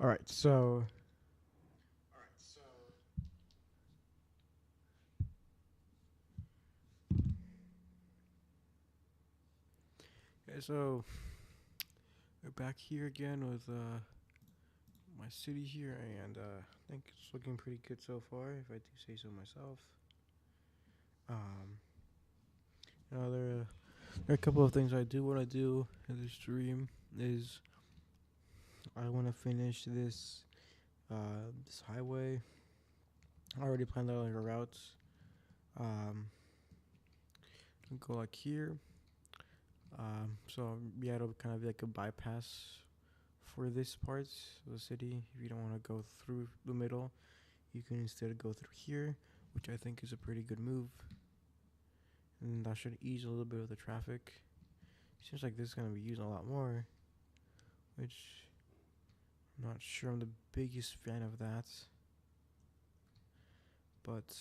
All right, so so we're back here again with my city here, and I think it's looking pretty good so far, if I do say so myself. Um, there are a couple of things I do want to do in this stream. Is I want to finish this highway. I already planned out like a route. Um, go like here. So yeah, it'll kind of be like a bypass for this part of the city. If you don't want to go through the middle, you can instead go through here, which I think is a pretty good move. And that should ease a little bit of the traffic. Seems like this is going to be used a lot more, which I'm not sure I'm the biggest fan of that. But,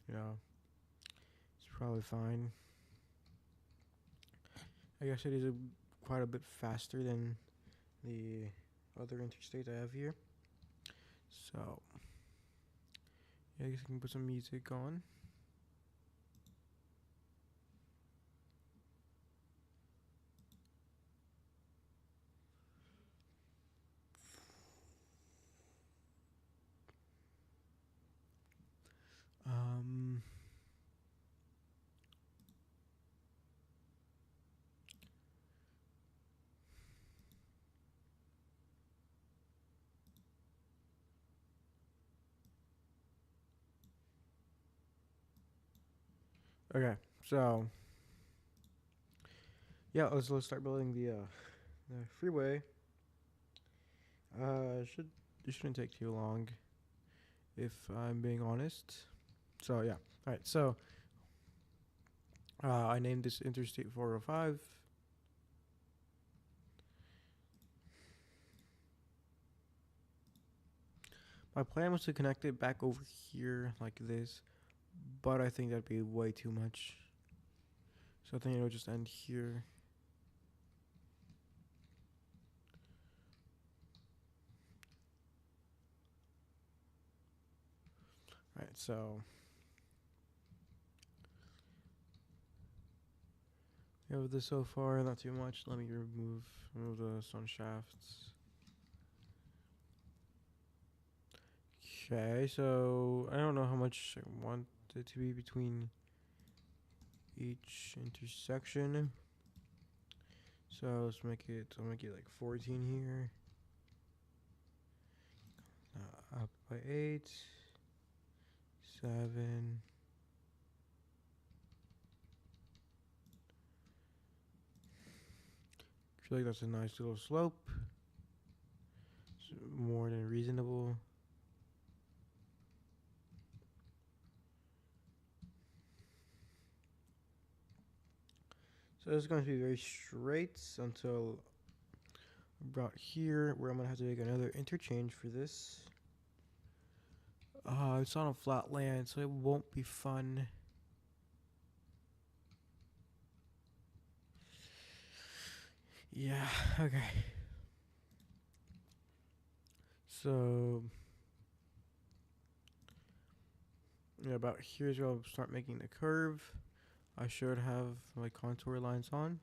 you know, it's probably fine. I guess it is quite a bit faster than the other interstate I have here. So, yeah, I guess I can put some music on. Um, okay, so yeah, let's start building the freeway. Should It shouldn't take too long, if I'm being honest. So yeah, all right. So I named this Interstate 405. My plan was to connect it back over here like this, but I think that'd be way too much. So I think it'll just end here. All right, so we have this so far, not too much. Let me remove the sun shafts. Okay, so I don't know how much I want it to be between each intersection. So I'll make it like 14 here. Up by 8, 7. I feel like that's a nice little slope. It's more than reasonable. So it's going to be very straight until about here, where I'm going to have to make another interchange for this. It's on a flat land, so it won't be fun. Yeah, okay. So, yeah, about here's where I'll start making the curve. I should have my contour lines on.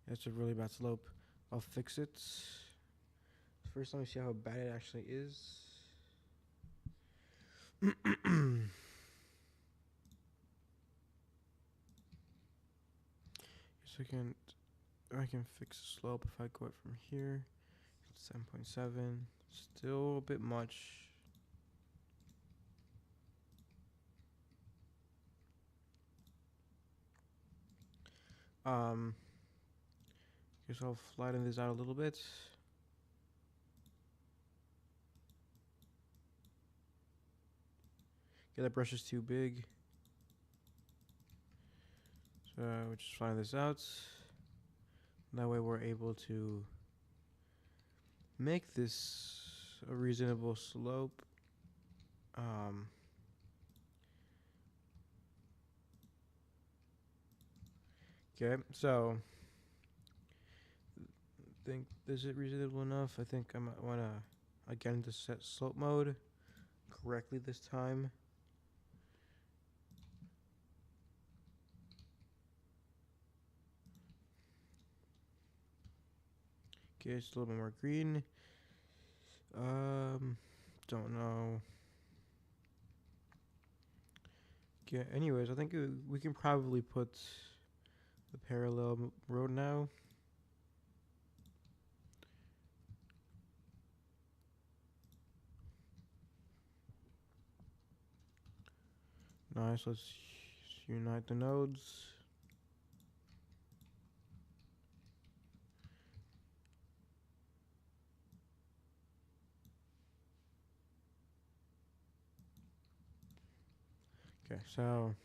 It's a really bad slope. I'll fix it. First, let me see how bad it actually is. Second, I can fix the slope if I go it from here. It's 7.7. Still a bit much. Um, guess I'll flatten this out a little bit. Yeah, that brush is too big. So we'll just flatten this out. That way we're able to make this a reasonable slope. Okay, so think this is reasonable enough. I think I might want to again to set slope mode correctly this time. Okay, it's a little bit more green. Don't know. Okay, anyways, I think we can probably put the parallel road now. Nice, let's unite the nodes. Okay, so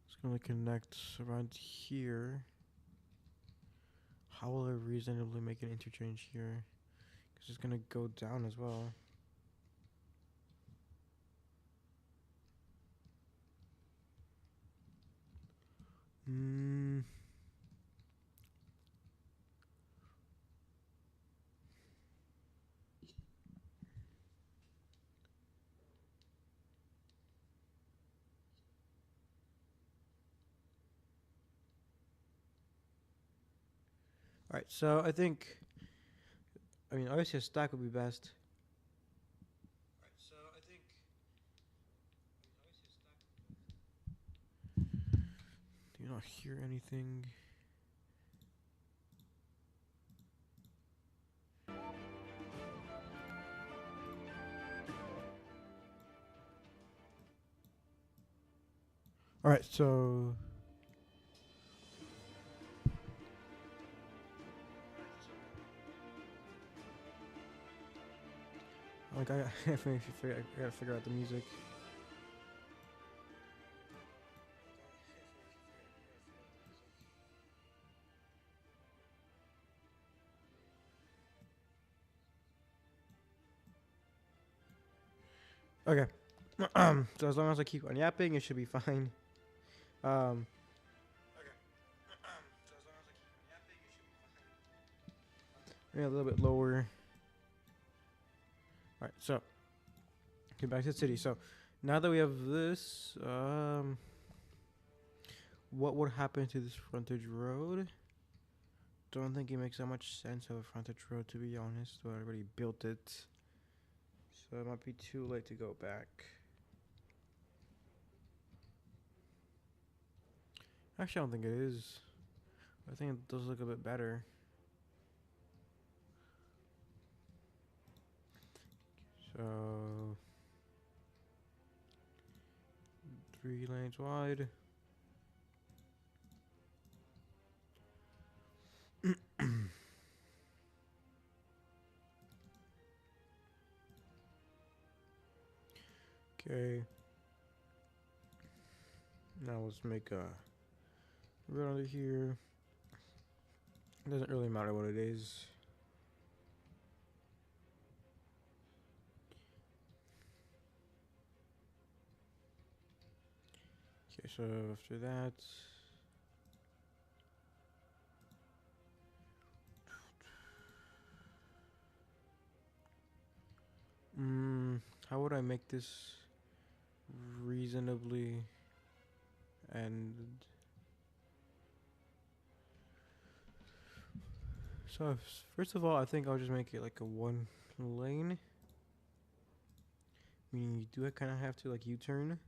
it's gonna connect around here. How will I reasonably make an interchange here? Because it's gonna go down as well. Hmm. All right, so I mean, obviously a stack would be best. Do you not hear anything? All right, so like I gotta figure out the music. Okay. So as long as I keep on yapping, it should be fine. Um. Maybe a little bit lower. All right, so get back to the city. So now that we have this, what would happen to this frontage road? Don't think it makes that much sense of a frontage road, to be honest. But I already built it, so it might be too late to go back. Actually, I don't think it is. I think it does look a bit better. So 3 lanes wide. Okay. Now let's make a road under here. It doesn't really matter what it is. Okay, so after that, how would I make this reasonably and so first of all, I think I'll just make it like a 1 lane. Meaning you do kind of have to like U-turn.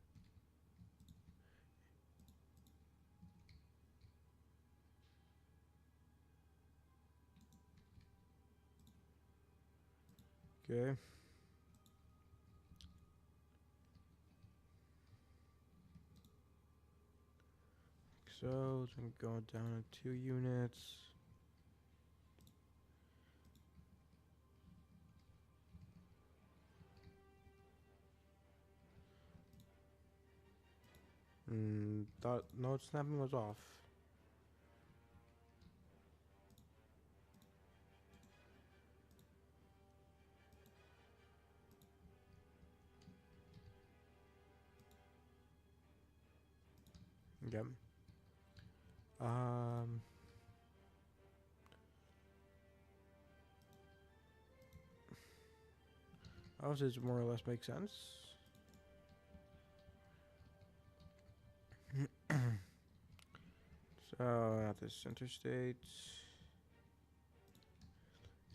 Okay. So it's gonna go down to 2 units. Thought no snapping was off. Yep. Um. Houses more or less make sense. So at this interstate,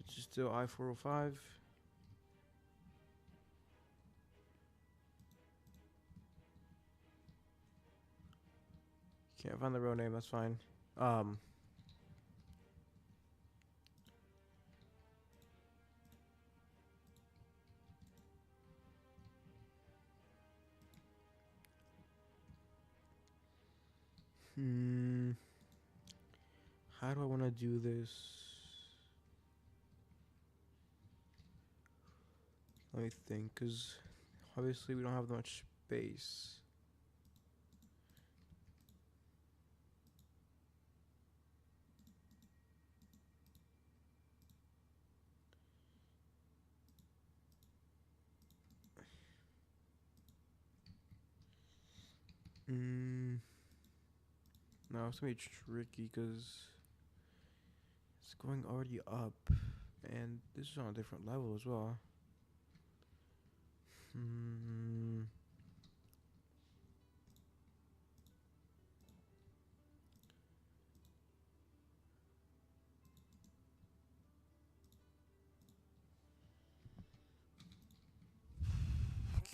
it's still I-405. Can't find the road name. That's fine. Um. Hmm. How do I want to do this? Let me think, because obviously we don't have that much space. Mm, no, it's gonna be tricky because it's going already up, and this is on a different level as well. Hmm.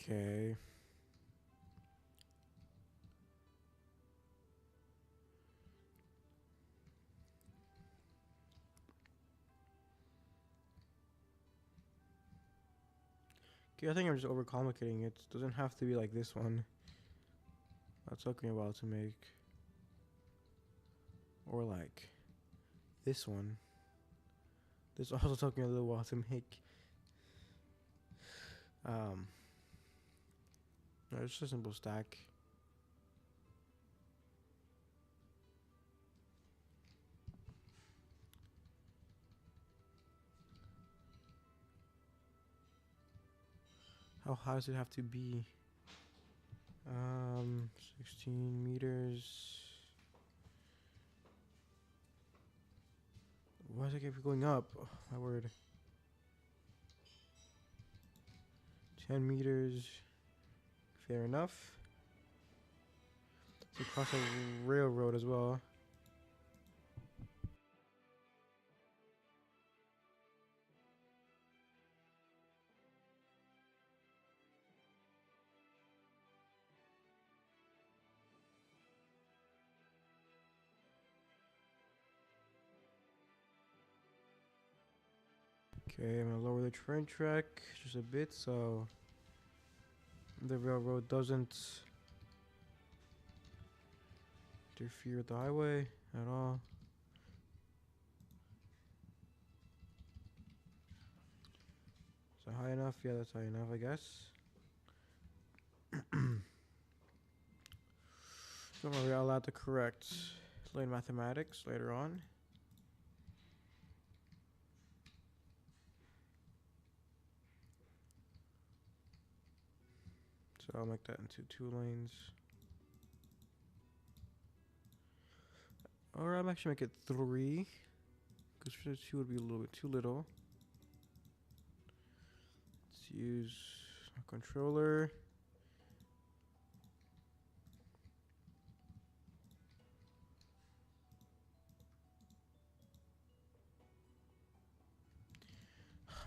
Okay. Okay, I think I'm just overcomplicating it. Doesn't have to be like this one. That took me a while to make. Or like this one. This also took me a little while to make. Um, no, it's just a simple stack. How high does it have to be? 16 meters. Why does it keep going up? Oh, my word. 10 meters. Fair enough. It's across a railroad as well. Okay, I'm gonna lower the train track just a bit so the railroad doesn't interfere with the highway at all. Is that high enough? Yeah, that's high enough, I guess. Don't worry, I'll add the correct lane mathematics later on. So I'll make that into 2 lanes. Or I'll actually make it 3. Because 2 would be a little bit too little. Let's use a controller.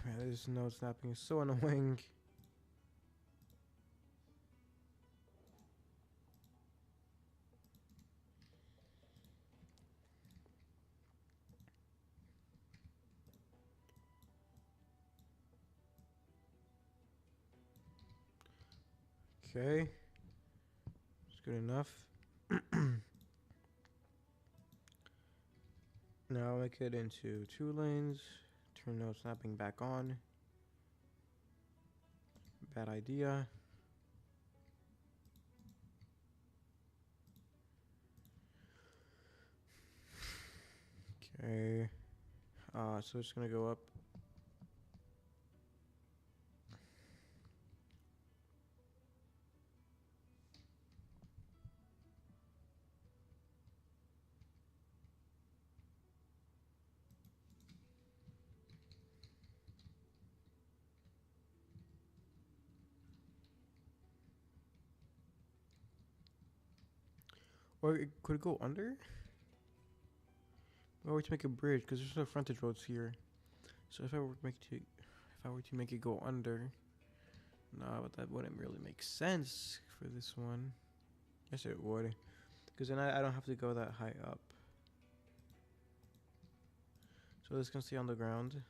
Man, this node snapping is so annoying. Okay. It's good enough. Now I'll make it into 2 lanes. Turn node snapping back on. Bad idea. Okay. So it's gonna go up. Or it could go under? Or to make a bridge, because there's no frontage roads here. So if I were to make it go under, nah, but that wouldn't really make sense for this one. Yes, it would, because then I don't have to go that high up. So this can stay on the ground.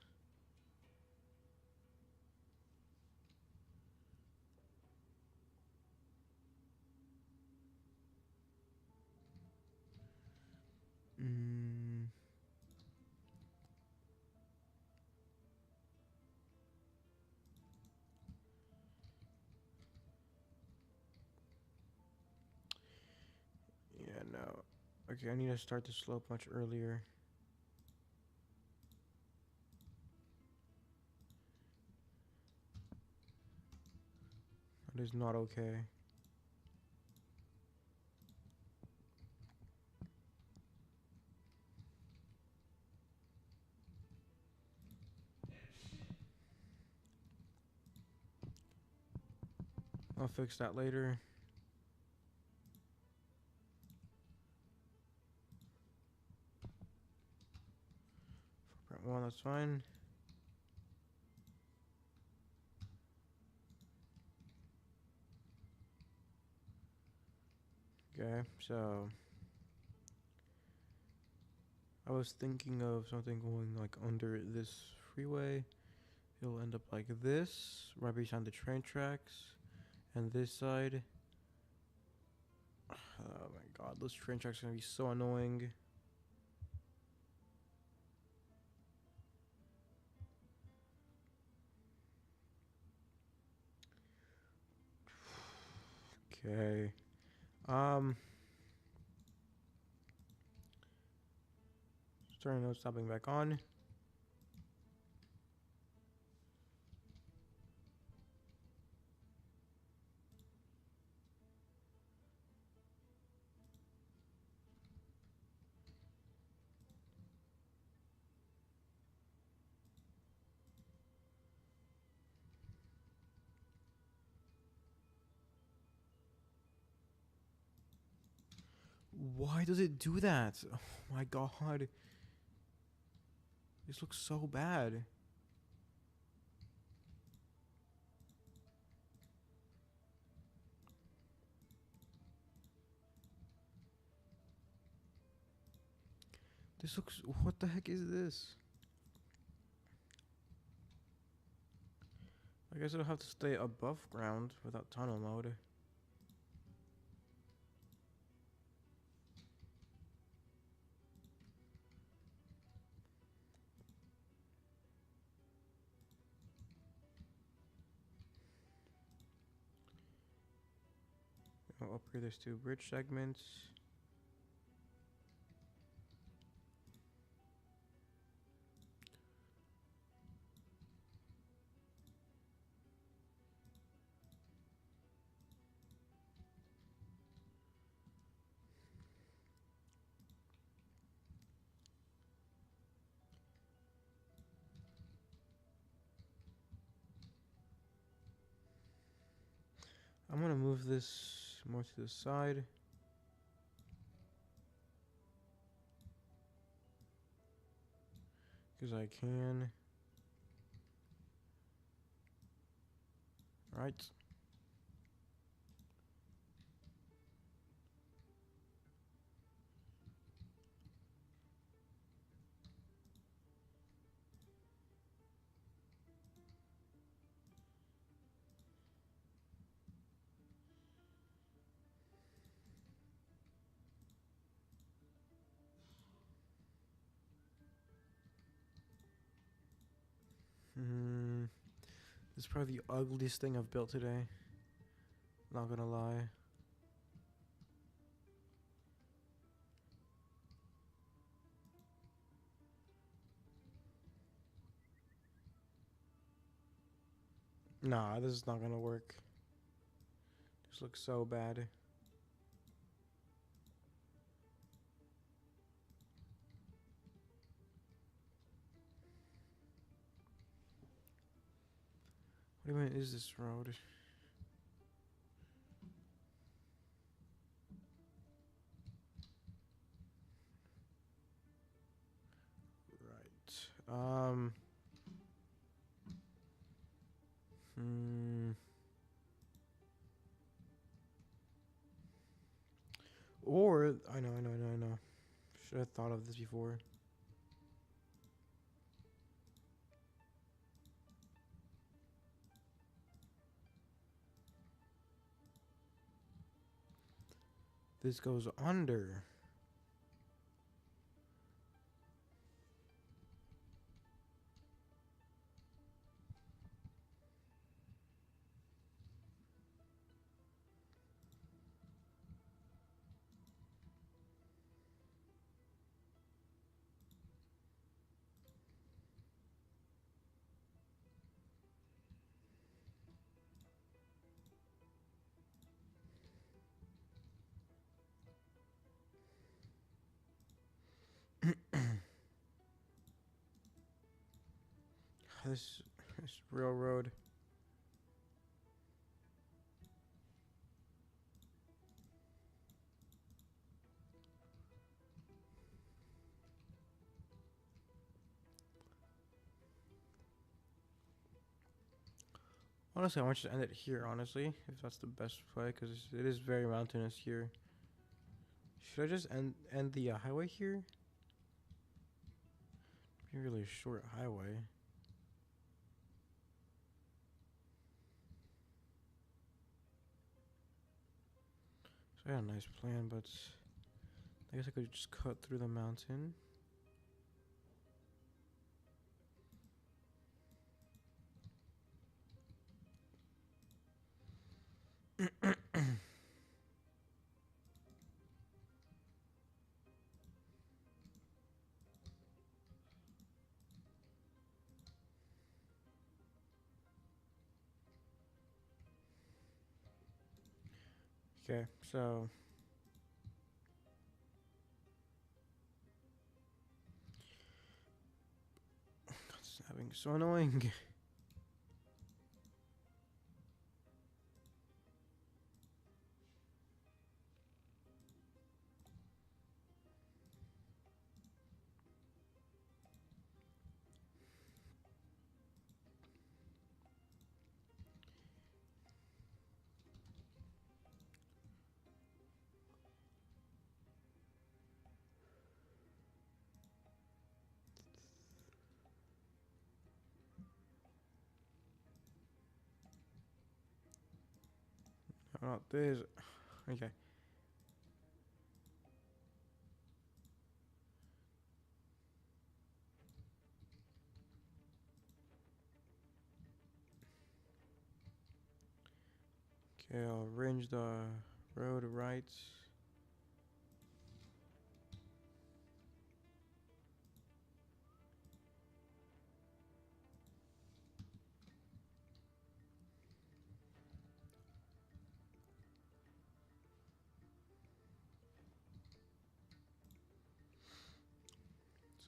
Mm. Yeah, no. Okay, I need to start the slope much earlier. That is not okay. I'll fix that later. Footprint 1, that's fine. Okay, so I was thinking of something going like under this freeway. It'll end up like this, right behind the train tracks. And this side. Oh my god, those train tracks are gonna be so annoying. Okay. Starting out, stopping back on. Why does it do that? Oh my god. This looks so bad. This looks. What the heck is this? I guess it'll have to stay above ground without tunnel mode. Oh, up here there's 2 bridge segments. I'm gonna move this more to the side. Because I can. Right. Hmm. This is probably the ugliest thing I've built today. Not gonna lie. Nah, this is not gonna work. This looks so bad. What even is this road? Hmm. Or I know. Should have thought of this before. This goes under. This railroad. Honestly, I want you to end it here. Honestly, if that's the best play, because it is very mountainous here. Should I just end the highway here? Be really a short highway. So I had a nice plan, but I guess I could just cut through the mountain. Okay, so it's having so annoying. Not this. Okay. Okay, I'll arrange the road right.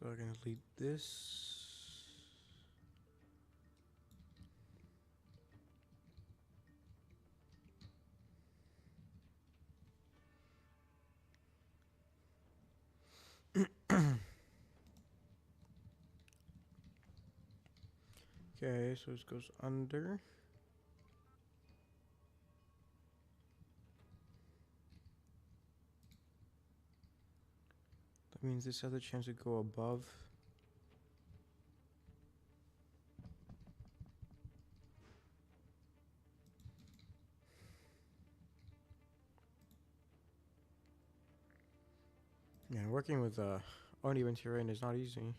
So I'm gonna delete this. Okay, so this goes under. That means this has a chance to go above. Yeah, working with uneven terrain is not easy.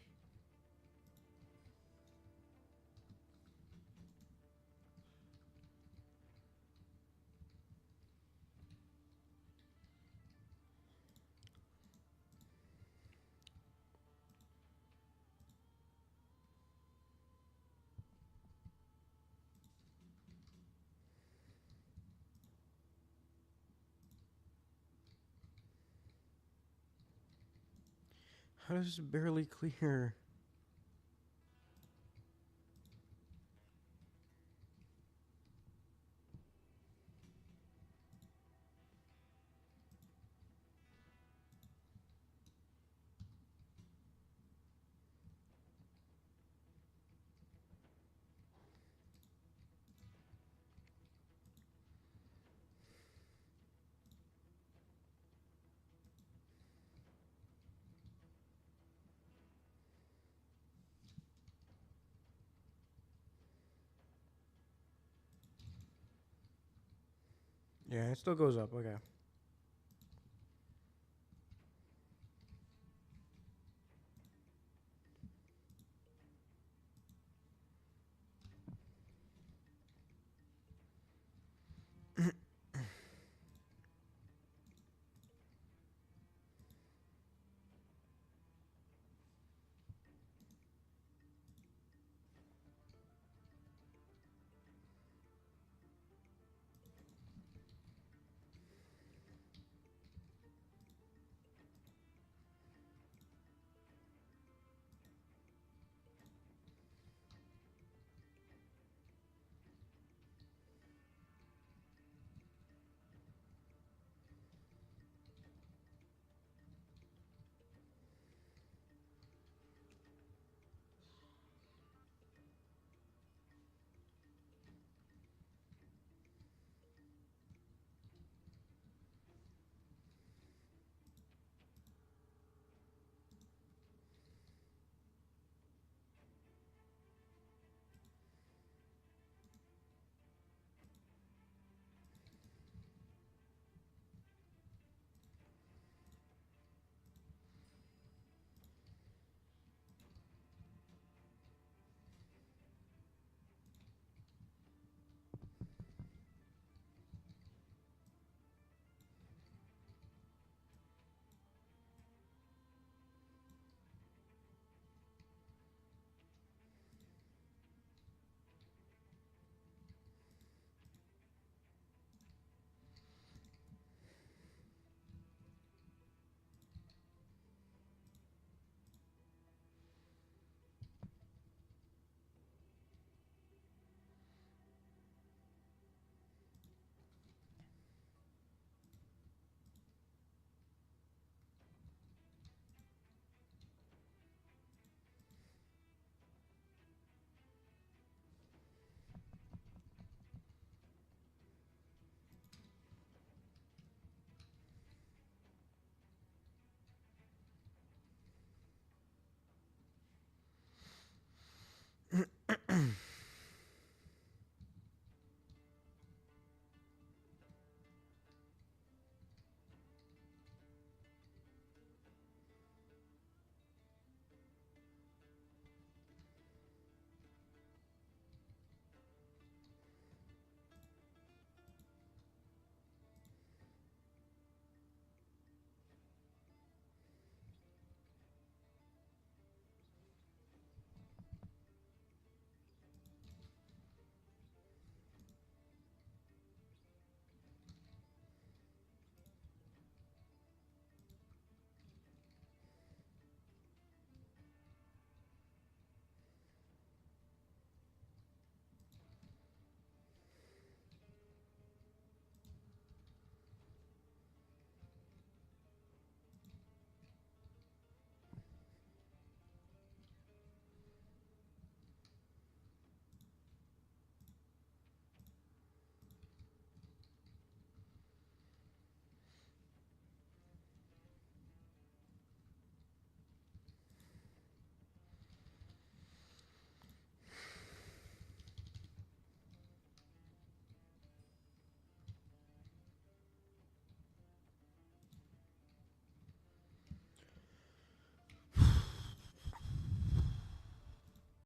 How does this barely clear? Yeah, it still goes up. Okay.